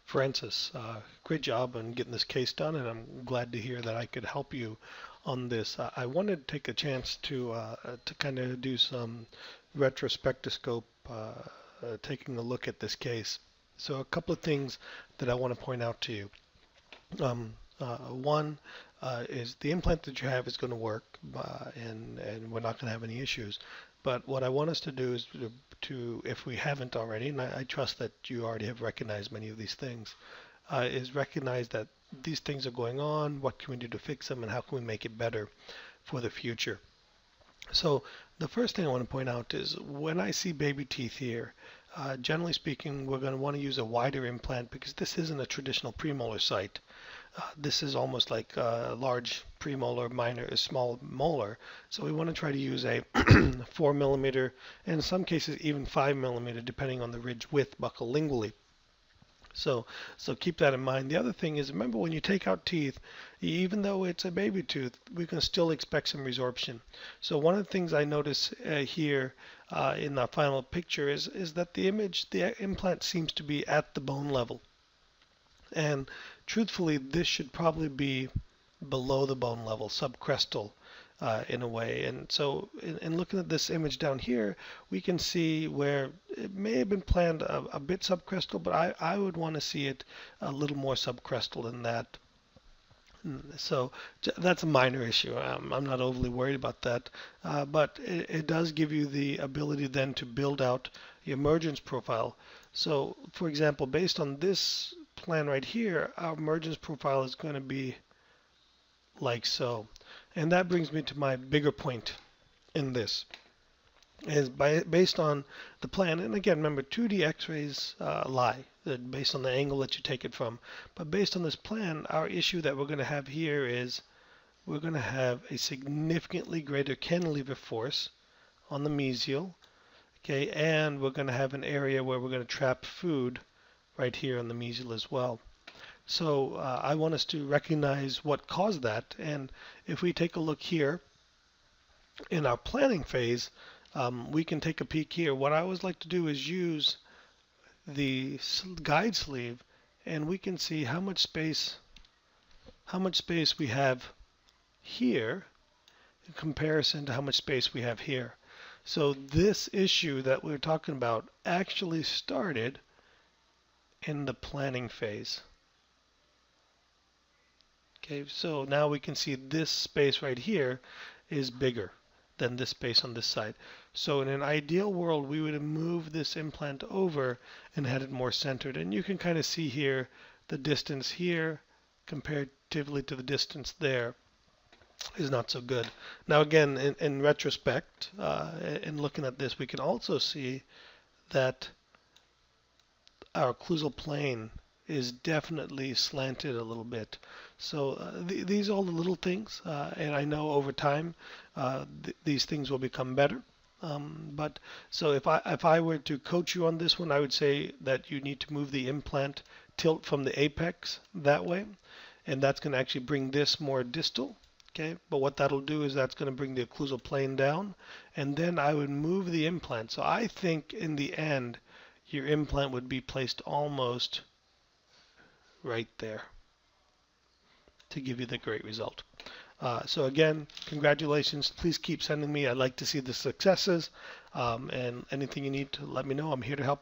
Francis, great job on getting this case done, and I'm glad to hear that I could help you on this. I wanted to take a chance to kind of do some retrospectoscope, taking a look at this case. So a couple of things that I want to point out to you. One is the implant that you have is going to work, and we're not going to have any issues. But what I want us to do is if we haven't already, and I trust that you already have recognized many of these things, is recognize that these things are going on, what can we do to fix them, and how can we make it better for the future. So the first thing I want to point out is when I see baby teeth here, generally speaking, we're going to want to use a wider implant because this isn't a traditional premolar site. This is almost like a large premolar, minor, a small molar. So we want to try to use a 4 millimeter, and in some cases even 5 millimeter, depending on the ridge width buccal lingually. So keep that in mind. The other thing is, remember when you take out teeth, even though it's a baby tooth, we can still expect some resorption. So one of the things I notice here in the final picture is that the implant seems to be at the bone level. And truthfully, this should probably be below the bone level, subcrestal in a way. And so in looking at this image down here, we can see where it may have been planned a bit subcrestal, but I would want to see it a little more subcrestal than that. So that's a minor issue. I'm not overly worried about that, but it does give you the ability then to build out the emergence profile. So for example, based on this plan right here, our emergence profile is going to be like so. And that brings me to my bigger point in this. Is based on the plan, and again, remember 2D x-rays lie based on the angle that you take it from. But based on this plan, our issue that we're going to have here is we're going to have a significantly greater cantilever force on the mesial, okay, and we're going to have an area where we're going to trap food right here on the mesial as well. So I want us to recognize what caused that, and if we take a look here in our planning phase, we can take a peek here. What I always like to do is use the guide sleeve, and we can see how much space we have here in comparison to how much space we have here. So this issue that we're talking about actually started in the planning phase. Okay, so now we can see this space right here is bigger than this space on this side. So in an ideal world, we would have moved this implant over and had it more centered. And you can kind of see here the distance here comparatively to the distance there is not so good. Now again, in retrospect, in looking at this, we can also see that our occlusal plane is definitely slanted a little bit. So these are all the little things, and I know over time these things will become better. But so if I were to coach you on this one, I would say that you need to move the implant tilt from the apex that way, and that's going to actually bring this more distal. Okay, but what that'll do is that's going to bring the occlusal plane down, and then I would move the implant. So I think in the end, your implant would be placed almost right there to give you the great result. So again, congratulations. Please keep sending me. I'd like to see the successes, and anything you need to let me know. I'm here to help.